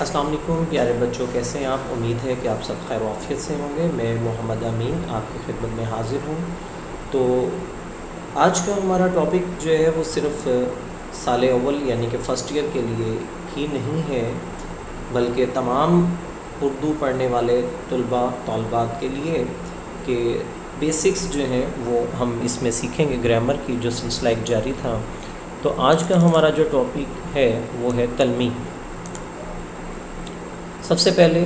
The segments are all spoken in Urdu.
السلام علیکم پیارے بچوں، کیسے ہیں آپ؟ امید ہے کہ آپ سب خیر و عافیت سے ہوں گے۔ میں محمد امین آپ کی خدمت میں حاضر ہوں۔ تو آج کا ہمارا ٹاپک جو ہے وہ صرف سال اول یعنی کہ فرسٹ ایئر کے لیے ہی نہیں ہے، بلکہ تمام اردو پڑھنے والے طلباء طالبات کے لیے کہ بیسکس جو ہیں وہ ہم اس میں سیکھیں گے، گرامر کی جو سلسلہ ایک جاری تھا۔ تو آج کا ہمارا جو ٹاپک ہے وہ ہے تلمیح۔ سب سے پہلے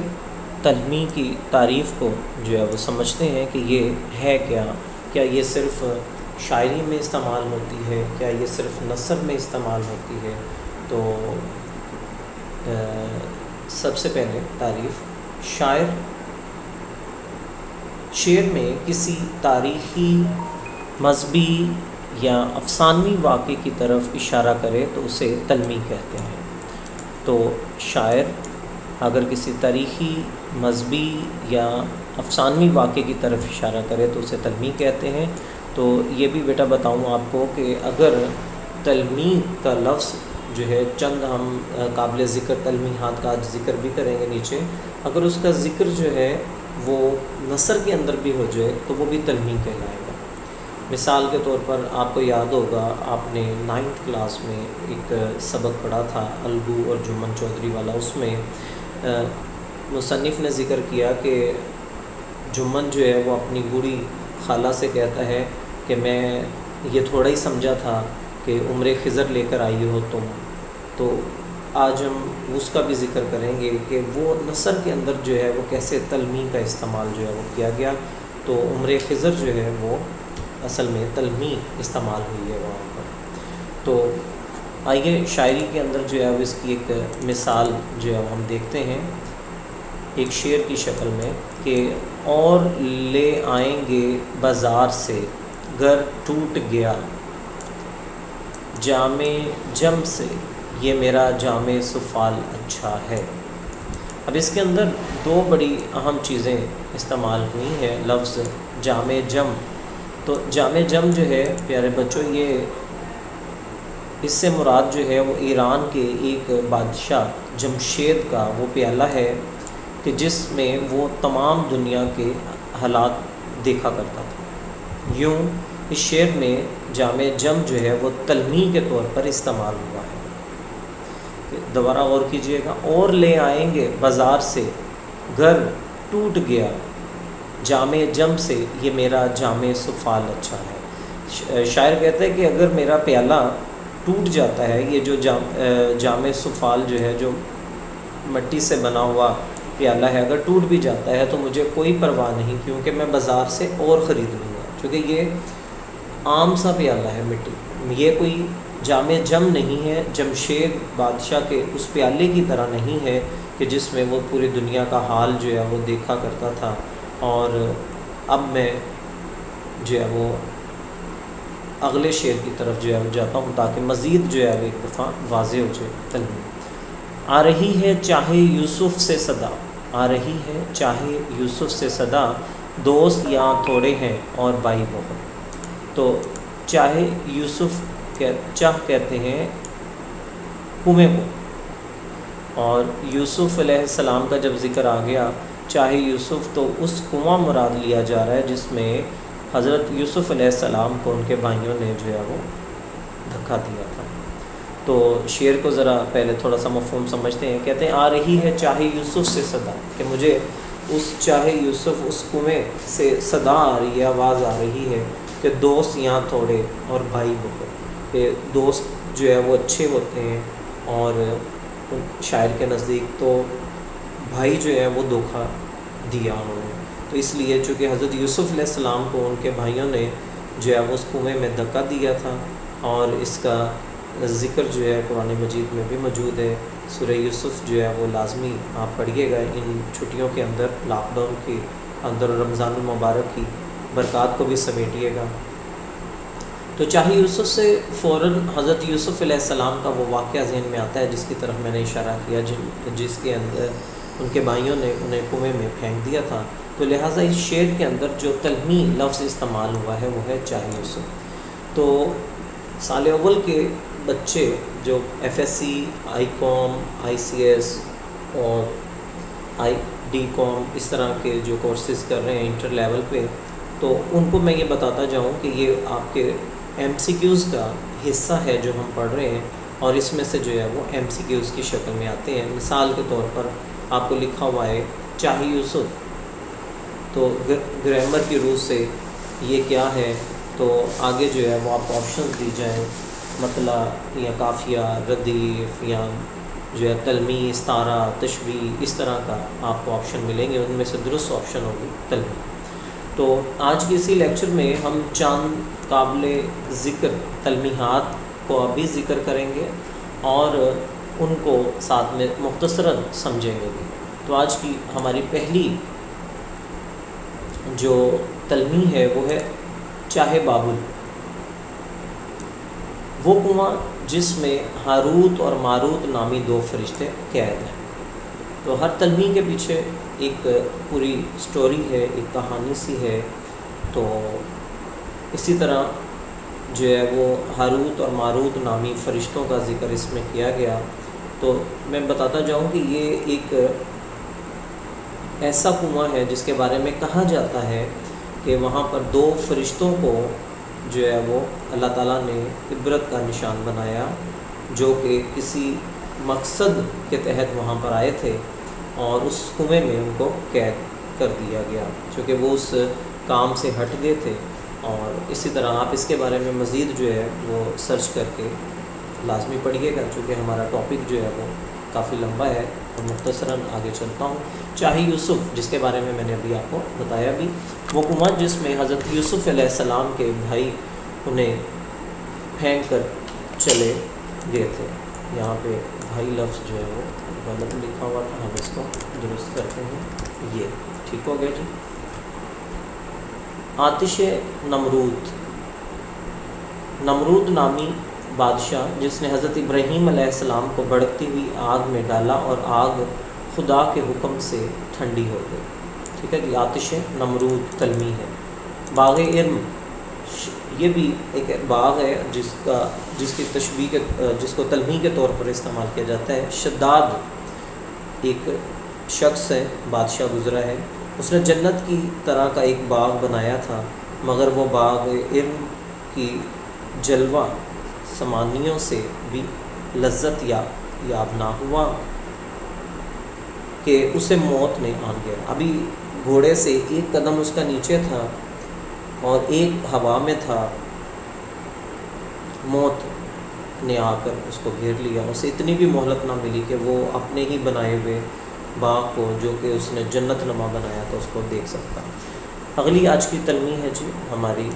تلمیح کی تعریف کو جو ہے وہ سمجھتے ہیں کہ یہ ہے کیا یہ صرف شاعری میں استعمال ہوتی ہے، کیا یہ صرف نثر میں استعمال ہوتی ہے؟ تو سب سے پہلے تعریف، شعر میں کسی تاریخی، مذہبی یا افسانوی واقعے کی طرف اشارہ کرے تو اسے تلمیح کہتے ہیں۔ تو شاعر اگر کسی تاریخی، مذہبی یا افسانوی واقعے کی طرف اشارہ کرے تو اسے تلمیح کہتے ہیں۔ تو یہ بھی بیٹا بتاؤں آپ کو کہ اگر تلمیح کا لفظ جو ہے، چند ہم قابل ذکر تلمیحات کا آج ذکر بھی کریں گے نیچے، اگر اس کا ذکر جو ہے وہ نثر کے اندر بھی ہو جائے تو وہ بھی تلمیح کہلائے گا۔ مثال کے طور پر آپ کو یاد ہوگا، آپ نے 9th کلاس میں ایک سبق پڑھا تھا الگو اور جمن چودھری والا۔ اس میں مصنف نے ذکر کیا کہ جمن جو ہے وہ اپنی بوڑھی خالہ سے کہتا ہے کہ میں یہ تھوڑا ہی سمجھا تھا کہ عمر خضر لے کر آئی ہو تم۔ تو آج ہم اس کا بھی ذکر کریں گے کہ وہ نثر کے اندر جو ہے وہ کیسے تلمیح کا استعمال جو ہے وہ کیا گیا۔ تو عمر خضر جو ہے وہ اصل میں تلمیح استعمال ہوئی ہے وہاں پر۔ تو آئیے شاعری کے اندر جو ہے وہ اس کی ایک مثال جو ہے ہم دیکھتے ہیں ایک شعر کی شکل میں کہ اور لے آئیں گے بازار سے گھر ٹوٹ گیا جام جم سے، یہ میرا جام سفال اچھا ہے۔ اب اس کے اندر دو بڑی اہم چیزیں استعمال ہوئی ہیں، لفظ جام جم۔ تو جام جم جو ہے پیارے بچوں، یہ اس سے مراد جو ہے وہ ایران کے ایک بادشاہ جمشید کا وہ پیالہ ہے کہ جس میں وہ تمام دنیا کے حالات دیکھا کرتا تھا۔ یوں اس شعر میں جام جم جو ہے وہ تلمیح کے طور پر استعمال ہوا ہے۔ دوبارہ غور کیجئے گا، اور لے آئیں گے بازار سے گھر ٹوٹ گیا جام جم سے، یہ میرا جام سفال اچھا ہے۔ شاعر کہتا ہے کہ اگر میرا پیالہ ٹوٹ جاتا ہے، یہ جو جام سفال جو ہے، جو مٹی سے بنا ہوا پیالہ ہے، اگر ٹوٹ بھی جاتا ہے تو مجھے کوئی پرواہ نہیں، کیونکہ میں بازار سے اور خرید لوں گا، کیونکہ یہ عام سا پیالہ ہے مٹی، یہ کوئی جام جم نہیں ہے، جمشید بادشاہ کے اس پیالے کی طرح نہیں ہے کہ جس میں وہ پوری دنیا کا حال جو ہے وہ دیکھا کرتا تھا۔ اور اب میں جو ہے وہ اگلے شعر کی طرف جو ہے جاتا ہوں تاکہ مزید جو ہے ایک دفعہ واضح ہو جائے تلمیح۔ آ رہی ہے چاہے یوسف سے صدا، آ رہی ہے چاہے یوسف سے صدا، دوست یہاں تھوڑے ہیں اور بھائی بہت۔ تو چاہے یوسف چاہ کہتے ہیں کنویں کو، اور یوسف علیہ السلام کا جب ذکر آ گیا چاہے یوسف، تو اس کنواں مراد لیا جا رہا ہے جس میں حضرت یوسف علیہ السلام کو ان کے بھائیوں نے جو ہے وہ دھکا دیا تھا۔ تو شعر کو ذرا پہلے تھوڑا سا مفہوم سمجھتے ہیں۔ کہتے ہیں آ رہی ہے چاہے یوسف سے صدا، کہ مجھے اس چاہے یوسف، اس کنویں سے صدا آ رہی ہے، آواز آ رہی ہے کہ دوست یہاں تھوڑے اور بھائی بہت، کہ دوست جو ہے وہ اچھے ہوتے ہیں اور شاعر کے نزدیک تو بھائی جو ہے وہ دھوکا دیا انہوں نے۔ تو اس لیے چونکہ حضرت یوسف علیہ السلام کو ان کے بھائیوں نے جو ہے وہ اس کنویں میں دھکا دیا تھا، اور اس کا ذکر جو ہے قرآن مجید میں بھی موجود ہے۔ سورہ یوسف جو ہے وہ لازمی آپ پڑھیے گا ان چھٹیوں کے اندر، لاک ڈاؤن کے اندر، رمضان المبارک کی برکات کو بھی سمیٹیے گا۔ تو چاہے یوسف سے فوراً حضرت یوسف علیہ السلام کا وہ واقعہ ذہن میں آتا ہے جس کی طرف میں نے اشارہ کیا، جس کے اندر ان کے بھائیوں نے انہیں کنویں میں پھینک دیا تھا۔ تو لہٰذا اس شعر کے اندر جو تلمیح لفظ استعمال ہوا ہے وہ ہے چاہے یوسف۔ تو سال اول کے بچے جو ایف ایس سی، آئی کام، آئی سی ایس اور IDCOM اس طرح کے جو کورسز کر رہے ہیں انٹر لیول پہ، تو ان کو میں یہ بتاتا جاؤں کہ یہ آپ کے MCQs کا حصہ ہے جو ہم پڑھ رہے ہیں، اور اس میں سے جو ہے وہ MCQs کی شکل میں آتے ہیں۔ مثال کے طور پر آپ کو لکھا ہوا ہے چاہے یوسف، تو گرامر کی روح سے یہ کیا ہے، تو آگے جو ہے وہ آپ کو آپشنز دی جائیں، مطلع یا قافیہ، ردیف، یا جو ہے تلمیح، استعارہ، تشبیہ، اس طرح کا آپ کو آپشن ملیں گے، ان میں سے درست آپشن ہوگی تلمیح۔ تو آج کے اسی لیکچر میں ہم چند قابل ذکر تلمیحات کو ابھی ذکر کریں گے اور ان کو ساتھ میں مختصراً سمجھیں گے بھی۔ تو آج کی ہماری پہلی جو تلمیح ہے وہ ہے چاہے بابل، وہ کنواں جس میں ہاروت اور ماروت نامی دو فرشتے قید ہیں۔ تو ہر تلمیح کے پیچھے ایک پوری سٹوری ہے، ایک کہانی سی ہے۔ تو اسی طرح جو ہے وہ ہاروت اور ماروت نامی فرشتوں کا ذکر اس میں کیا گیا۔ تو میں بتاتا جاؤں کہ یہ ایک ایسا کنواں ہے جس کے بارے میں کہا جاتا ہے کہ وہاں پر دو فرشتوں کو جو ہے وہ اللہ تعالیٰ نے عبرت کا نشان بنایا، جو کہ کسی مقصد کے تحت وہاں پر آئے تھے، اور اس کنویں میں ان کو قید کر دیا گیا چونکہ وہ اس کام سے ہٹ گئے تھے۔ اور اسی طرح آپ اس کے بارے میں مزید جو ہے وہ سرچ کر کے لازمی پڑھیے گا، چونکہ ہمارا ٹاپک جو ہے وہ کافی لمبا ہے، اور مختصراً آگے چلتا ہوں۔ چاہے یوسف، جس کے بارے میں نے ابھی آپ کو بتایا بھی، وہ کنواں جس میں حضرت یوسف علیہ السلام کے بھائی انہیں پھینک کر چلے گئے تھے۔ یہاں پہ بھائی لفظ جو ہے وہ غلط لکھا ہوا تھا، ہم اس کو درست کرتے ہیں، یہ ٹھیک ہو گیا جی۔ آتش نمرود، نمرود نامی بادشاہ جس نے حضرت ابراہیم علیہ السلام کو بھڑکتی ہوئی آگ میں ڈالا اور آگ خدا کے حکم سے ٹھنڈی ہو گئی۔ ٹھیک ہے جی، آتش نمرود تلمیح ہے۔ باغ ارم، یہ بھی ایک باغ ہے جس کی تشبیہ کے جس کو تلمیح کے طور پر استعمال کیا جاتا ہے۔ شداد ایک شخص ہے، بادشاہ گزرا ہے، اس نے جنت کی طرح کا ایک باغ بنایا تھا، مگر وہ باغ ارم کی جلوہ سمانیوں سے بھی لذت یاب نہ ہوا کہ اسے موت نے آن گیا۔ ابھی گھوڑے سے ایک قدم اس کا نیچے تھا اور ایک ہوا میں تھا، موت نے آ کر اس کو گھیر لیا۔ اسے اتنی بھی مہلت نہ ملی کہ وہ اپنے ہی بنائے ہوئے باغ کو، جو کہ اس نے جنت نما بنایا تھا، اس کو دیکھ سکتا۔ اگلی آج کی تلمیح ہے جی ہماری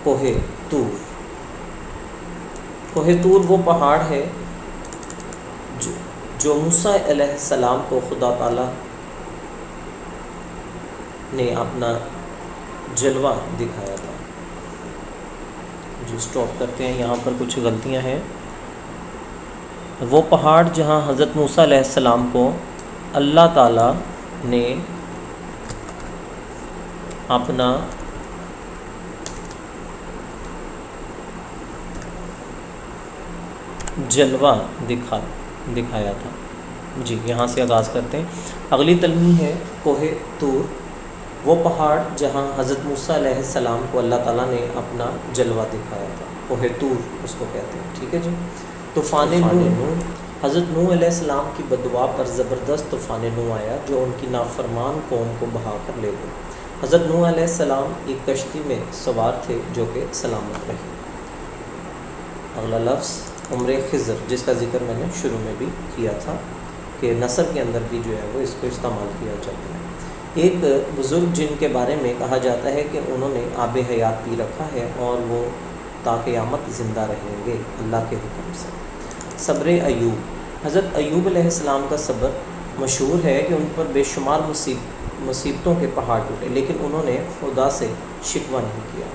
کوہ طور۔ کوہ طور وہ پہاڑ ہے جو موسیٰ علیہ السلام کو خدا تعالیٰ نے اپنا جلوہ دکھایا تھا۔ جو سٹاپ کرتے ہیں، یہاں پر کچھ غلطیاں ہیں۔ وہ پہاڑ جہاں حضرت موسیٰ علیہ السلام کو اللہ تعالیٰ نے اپنا جلوہ دکھایا تھا۔ جی، یہاں سے آغاز کرتے ہیں۔ اگلی تلمیح ہے کوہ طور، وہ پہاڑ جہاں حضرت موسیٰ علیہ السلام کو اللہ تعالیٰ نے اپنا جلوہ دکھایا تھا، کوہ طور اس کو کہتے ہیں۔ ٹھیک ہے جی۔ طوفان نوح، حضرت نوح علیہ السلام کی بددعا پر زبردست طوفان نوح آیا جو ان کی نافرمان قوم کو بہا کر لے گئے۔ حضرت نوح علیہ السلام ایک کشتی میں سوار تھے جو کہ سلامت رہی۔ اگلا لفظ عمر خضر، جس کا ذکر میں نے شروع میں بھی کیا تھا کہ نثر کے اندر بھی جو ہے وہ اس کو استعمال کیا جاتا ہے۔ ایک بزرگ جن کے بارے میں کہا جاتا ہے کہ انہوں نے آب حیات پی رکھا ہے اور وہ تا قیامت زندہ رہیں گے اللہ کے حکم سے۔ صبر ایوب، حضرت ایوب علیہ السلام کا صبر مشہور ہے کہ ان پر بے شمار مصیبتوں کے پہاڑ ٹوٹے، لیکن انہوں نے خدا سے شکوہ نہیں کیا۔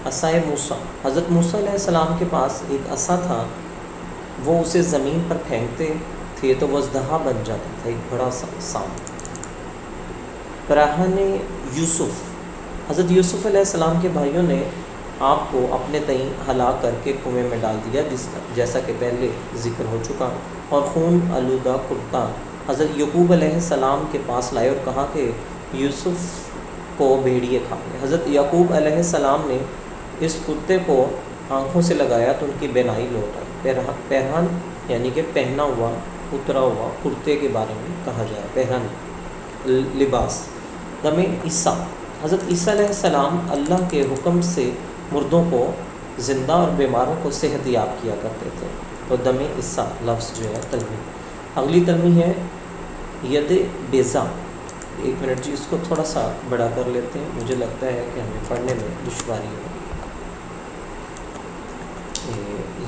عصائے موسیٰ، حضرت موسیٰ علیہ السلام کے پاس ایک عصا تھا، وہ اسے زمین پر پھینکتے تھے تو وہ اژدہا بن جاتا تھا، ایک بڑا سا سانپ۔ براہن یوسف، حضرت یوسف علیہ السلام کے بھائیوں نے آپ کو اپنے تئیں ہلاک کر کے کنویں میں ڈال دیا، جیسا کہ پہلے ذکر ہو چکا، اور خون آلودہ کرتا حضرت یعقوب علیہ السلام کے پاس لائے اور کہا کہ یوسف کو بھیڑیے کھا گئے۔ حضرت یعقوب علیہ السلام نے اس کرتے کو آنکھوں سے لگایا تو ان کی بینائی لوٹ آئی۔ پہران یعنی کہ پہنا ہوا اترا ہوا کرتے کے بارے میں کہا جائے، پہران لباس۔ دم عیسیٰ، حضرت عیسیٰ علیہ السلام اللہ کے حکم سے مردوں کو زندہ اور بیماروں کو صحت یاب کیا کرتے تھے، تو دم عیسیٰ لفظ جو ہے تلمیح۔ اگلی تلمیح ہے ید بیضا۔ ایک منٹ جی، اس کو تھوڑا سا بڑا کر لیتے ہیں، مجھے لگتا ہے کہ ہمیں پڑھنے میں دشواری ہوگی۔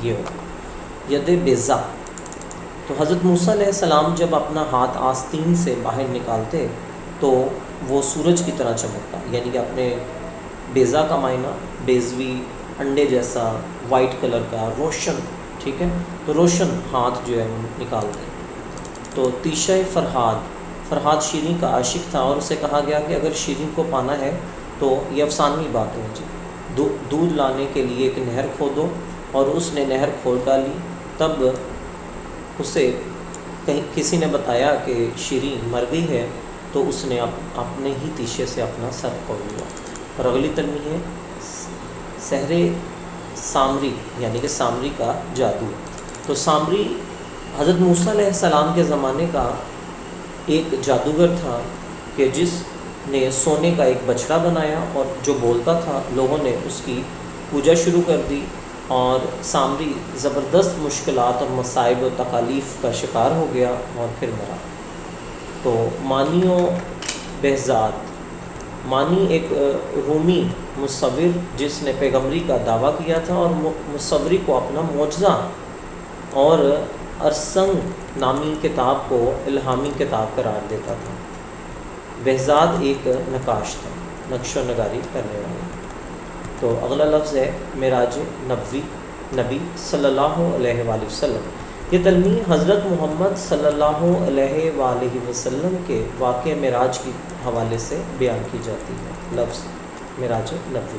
یہ ہو ید بیضا، تو حضرت موسیٰ علیہ السلام جب اپنا ہاتھ آستین سے باہر نکالتے تو وہ سورج کی طرح چمکتا، یعنی کہ اپنے بیضا کا معنی بیضوی، انڈے جیسا، وائٹ کلر کا، روشن، ٹھیک ہے، تو روشن ہاتھ جو ہے نکالتے۔ تو تیشہ فرحاد شیریں کا عاشق تھا، اور اسے کہا گیا کہ اگر شیریں کو پانا ہے تو یہ افسانوی بات ہے جی، دودھ لانے کے لیے ایک نہر کھودو، اور اس نے نہر کھود ڈالی۔ تب اسے کسی نے بتایا کہ شیریں مر گئی ہے، تو اس نے اپنے ہی تیشے سے اپنا سر کھول لیا۔ اور اگلی تلمیح ہے سحر سامری، یعنی کہ سامری کا جادو۔ تو سامری حضرت موسیٰ علیہ السلام کے زمانے کا ایک جادوگر تھا کہ جس نے سونے کا ایک بچڑا بنایا، اور جو بولتا تھا لوگوں نے اس کی پوجا شروع کر دی، اور سامری زبردست مشکلات اور مصائب و تکالیف کا شکار ہو گیا اور پھر مرا۔ تو مانی و بہزاد، مانی ایک رومی مصور جس نے پیغمبری کا دعویٰ کیا تھا، اور مصوری کو اپنا معجزہ، اور ارسنگ نامی کتاب کو الہامی کتاب قرار دیتا تھا۔ بہزاد ایک نقاش تھا، نقش و نگاری کرنے والا۔ تو اگلا لفظ ہے معراج نبی صلی اللہ علیہ وآلہ وسلم۔ یہ تلمیح حضرت محمد صلی اللہ علیہ وآلہ وسلم کے واقع معراج کے حوالے سے بیان کی جاتی ہے، لفظ معراج نبوی۔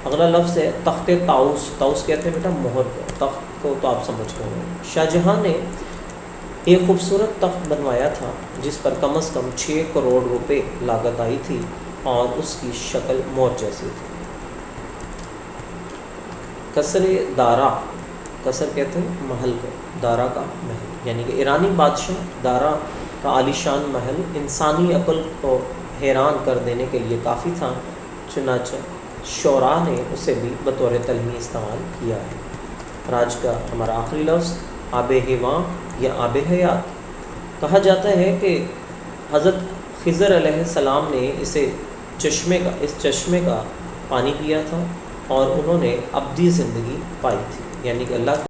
اگلا لفظ ہے تخت طاؤس۔ طاؤس کہتے ہیں بیٹا مہر کو، تخت کو تو آپ سمجھ گئے ہیں۔ شاہ جہاں نے ایک خوبصورت تخت بنوایا تھا جس پر کم از کم 6 کروڑ روپے لاگت آئی تھی، اور اس کی شکل مور جیسی تھی۔ قصر دارا، قصر کہتے ہیں محل کو، دارا کا محل، یعنی کہ ایرانی بادشاہ دارا کا عالیشان محل انسانی عقل کو حیران کر دینے کے لیے کافی تھا، چنانچہ شعراء نے اسے بھی بطور تلمیح استعمال کیا ہے۔ اور آج کا ہمارا آخری لفظ آب حیواں یا آب حیات۔ کہا جاتا ہے کہ حضرت خضر علیہ السلام نے اس چشمے کا پانی پیا تھا، اور انہوں نے ابدی زندگی پائی تھی، یعنی کہ اللہ